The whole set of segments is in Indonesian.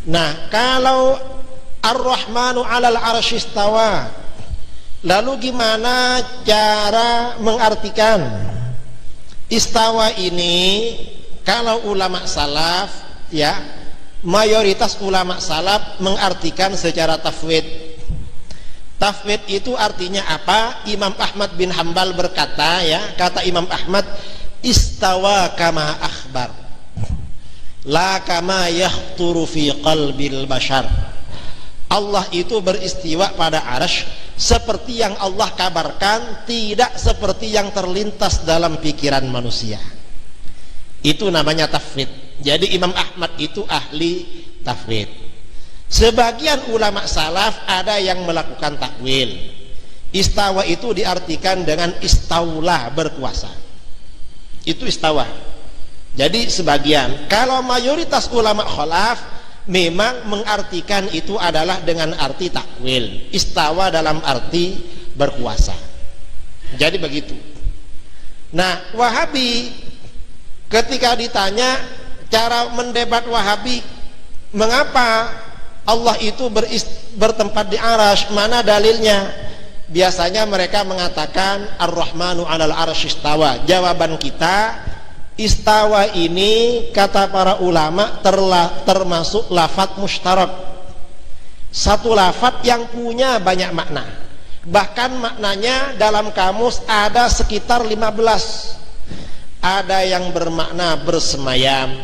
Nah, kalau Ar-Rahmanu 'alal 'arsy istawa, lalu gimana cara mengartikan istawa ini? Kalau ulama salaf, ya, mayoritas ulama salaf mengartikan secara tafwid. Tafwid itu artinya apa? Imam Ahmad bin Hambal berkata, ya, kata Imam Ahmad, istawa kama akhbar, la kama yahturu fi qalbil bashar. Allah itu beristiwa pada arasy seperti yang Allah kabarkan, tidak seperti yang terlintas dalam pikiran manusia. Itu namanya tafwid. Jadi Imam Ahmad itu ahli tafwid. Sebagian ulama salaf ada yang melakukan takwil. Istawa itu diartikan dengan istaula, berkuasa. Itu istawa. Jadi sebagian, kalau mayoritas ulama khalaf memang mengartikan itu adalah dengan arti takwil. Istawa dalam arti berkuasa. Jadi begitu. Nah, Wahabi ketika ditanya cara mendebat Wahabi, mengapa Allah itu bertempat di arasy, mana dalilnya? Biasanya mereka mengatakan Ar-Rahmanu 'alal 'arsy istawa. Jawaban kita, istawa ini kata para ulama termasuk lafadz mustarak, satu lafadz yang punya banyak makna. Bahkan maknanya dalam kamus ada sekitar 15. Ada yang bermakna bersemayam,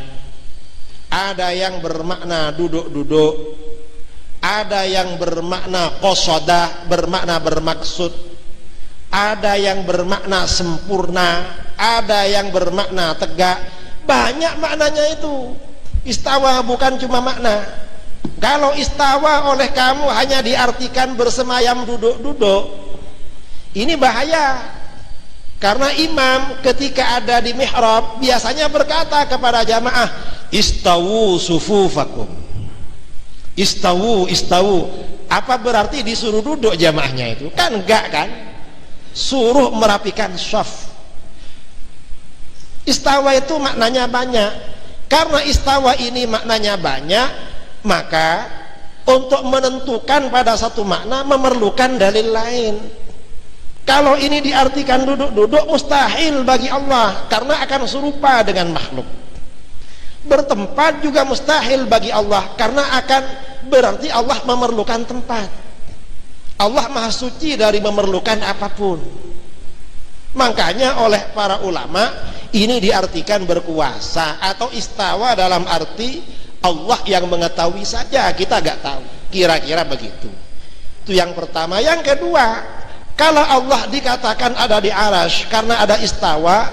ada yang bermakna duduk-duduk, ada yang bermakna qasadah, bermakna bermaksud, ada yang bermakna sempurna, ada yang bermakna tegak. Banyak maknanya itu. Istawa bukan cuma makna. Kalau istawa oleh kamu hanya diartikan bersemayam duduk-duduk, ini bahaya. Karena imam ketika ada di mihrab biasanya berkata kepada jamaah, istawu sufufakum. Istawu, istawu. Apa berarti disuruh duduk jamaahnya itu? Kan enggak kan? Suruh merapikan shaf. Istawa itu maknanya banyak. Karena istawa ini maknanya banyak, maka untuk menentukan pada satu makna memerlukan dalil lain. Kalau ini diartikan duduk-duduk, mustahil bagi Allah karena akan serupa dengan makhluk. Bertempat juga mustahil bagi Allah karena akan berarti Allah memerlukan tempat. Allah maha suci dari memerlukan apapun. Makanya oleh para ulama ini diartikan berkuasa atau istawa dalam arti Allah yang mengetahui saja, kita gak tahu. Kira-kira begitu. Itu yang pertama. Yang kedua, kalau Allah dikatakan ada di arasy karena ada istawa,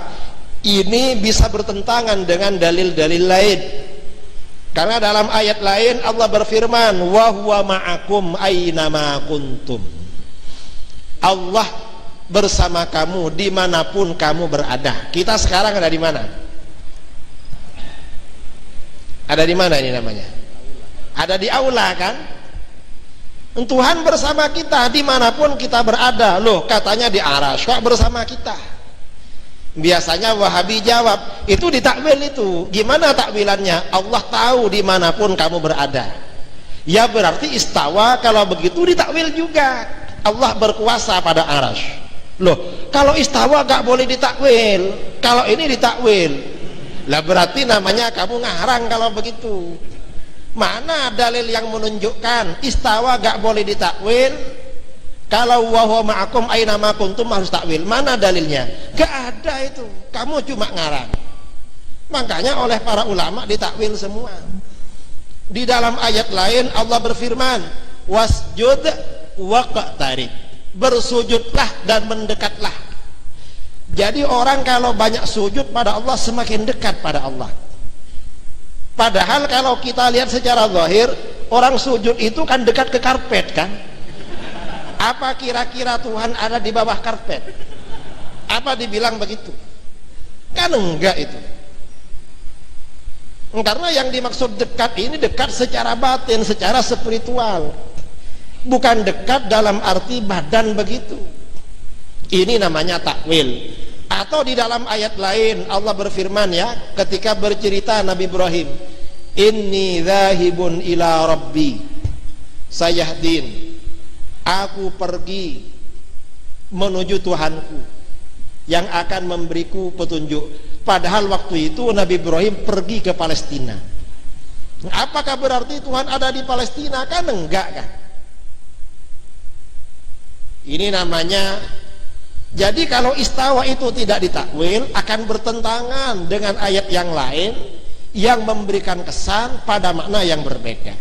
ini bisa bertentangan dengan dalil-dalil lain. Karena dalam ayat lain Allah berfirman, wa huwa ma'akum aynama kuntum. Allah bersama kamu dimanapun kamu berada. Kita sekarang ada di mana? Ada di mana ini namanya? Ada di aula kan? Tuhan bersama kita dimanapun kita berada. Loh, katanya di arasy, kok bersama kita? Biasanya Wahabi jawab, itu ditakwil itu. Gimana takwilannya? Allah tahu dimanapun kamu berada. Ya berarti istawa, kalau begitu ditakwil juga. Allah berkuasa pada arasy. Loh, kalau istawa gak boleh ditakwil, kalau ini ditakwil. Lah berarti namanya kamu ngarang kalau begitu. Mana dalil yang menunjukkan istawa gak boleh ditakwil? Kalau wa huwa ma'akum aynama kuntum harus takwil. Mana dalilnya? Gak ada itu. Kamu cuma ngarang. Makanya oleh para ulama ditakwil semua. Di dalam ayat lain Allah berfirman, wasjud waqtarib. Bersujudlah dan mendekatlah. Jadi orang kalau banyak sujud pada Allah semakin dekat pada Allah. Padahal kalau kita lihat secara zahir, orang sujud itu kan dekat ke karpet kan? Apa kira-kira Tuhan ada di bawah karpet? Apa dibilang begitu? Kan enggak itu. Karena yang dimaksud dekat ini dekat secara batin, secara spiritual. Bukan dekat dalam arti badan begitu. Ini namanya takwil. Atau di dalam ayat lain Allah berfirman ya, ketika bercerita Nabi Ibrahim, inni dzahibun ila rabbi sayahdin, aku pergi menuju Tuhanku yang akan memberiku petunjuk. Padahal waktu itu Nabi Ibrahim pergi ke Palestina. Apakah berarti Tuhan ada di Palestina? Kan enggak kan. Ini namanya, jadi kalau istawa itu tidak ditakwil akan bertentangan dengan ayat yang lain yang memberikan kesan pada makna yang berbeda.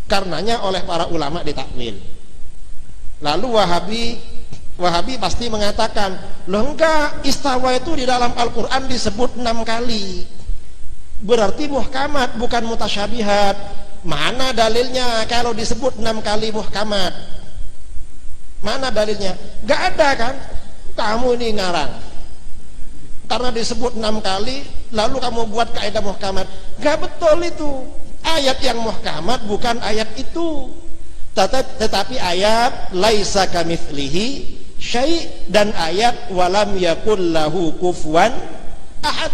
Karenanya oleh para ulama ditakwil. Lalu Wahabi pasti mengatakan, loh enggak, istawa itu di dalam Al-Quran disebut 6 kali, berarti muhkamat bukan mutasyabihat. Mana dalilnya kalau disebut 6 kali muhkamat? Mana dalilnya? Enggak ada kan? Kamu ini ngarang karena disebut 6 kali lalu kamu buat kaidah muhkamat. Enggak betul itu. Ayat yang muhkamat bukan ayat itu, tetapi ayat laisa kamitslihi syai' dan ayat walam yakul lahu kufuwan ahad.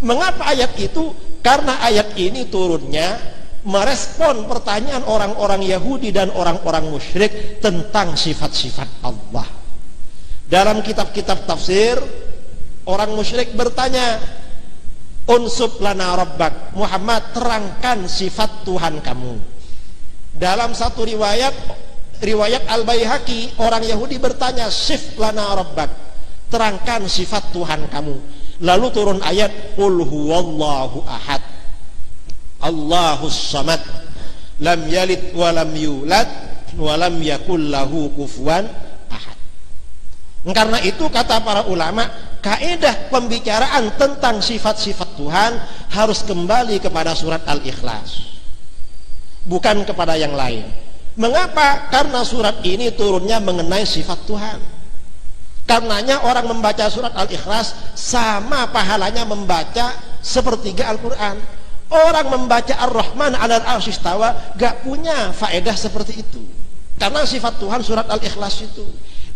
Mengapa ayat itu? Karena ayat ini turunnya merespon pertanyaan orang-orang Yahudi dan orang-orang musyrik tentang sifat-sifat Allah. Dalam kitab-kitab tafsir, orang musyrik bertanya, unsub lana rabbak, Muhammad terangkan sifat Tuhan kamu. Dalam satu riwayat Al-Baihaqi, orang Yahudi bertanya, sif lana rabbak, terangkan sifat Tuhan kamu. Lalu turun ayat, qul huwallahu ahad, Allahus samad, lam yalid walam yulad walam yakul lahu kufuwan ahad. Karena itu kata para ulama, kaidah pembicaraan tentang sifat-sifat Tuhan harus kembali kepada surat Al-Ikhlas, bukan kepada yang lain. Mengapa? Karena surat ini turunnya mengenai sifat Tuhan. Karenanya orang membaca surat Al-Ikhlas sama pahalanya membaca sepertiga Al-Quran. Orang membaca Ar-Rahman 'alal 'arsy istawa gak punya faedah seperti itu, karena sifat Tuhan surat Al-Ikhlas itu.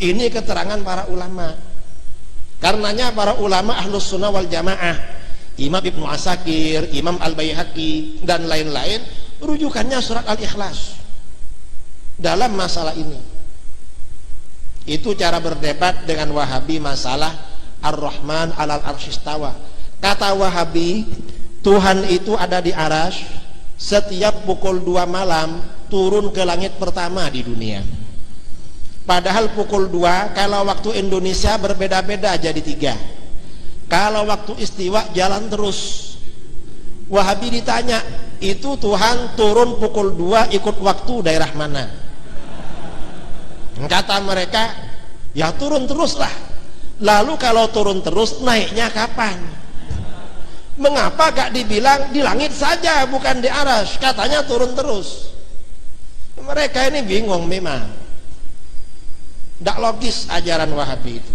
Ini keterangan para ulama. Karenanya para ulama Ahlus Sunnah wal Jamaah, Imam Ibnu Asakir, Imam Al-Baihaqi dan lain-lain, rujukannya surat Al-Ikhlas dalam masalah ini. Itu cara berdebat dengan Wahabi masalah Ar-Rahman 'alal 'arsy istawa. Kata Wahabi, Tuhan itu ada di arasy, setiap pukul 2 malam turun ke langit pertama di dunia. Padahal pukul 2 kalau waktu Indonesia berbeda-beda jadi 3. Kalau waktu istiwa jalan terus. Wahabi ditanya, itu Tuhan turun pukul 2 ikut waktu daerah mana? Kata mereka, ya turun teruslah. Lalu kalau turun terus naiknya kapan? Mengapa gak dibilang di langit saja bukan di arasy? Katanya turun terus. Mereka ini bingung memang. Tidak logis ajaran Wahabi itu.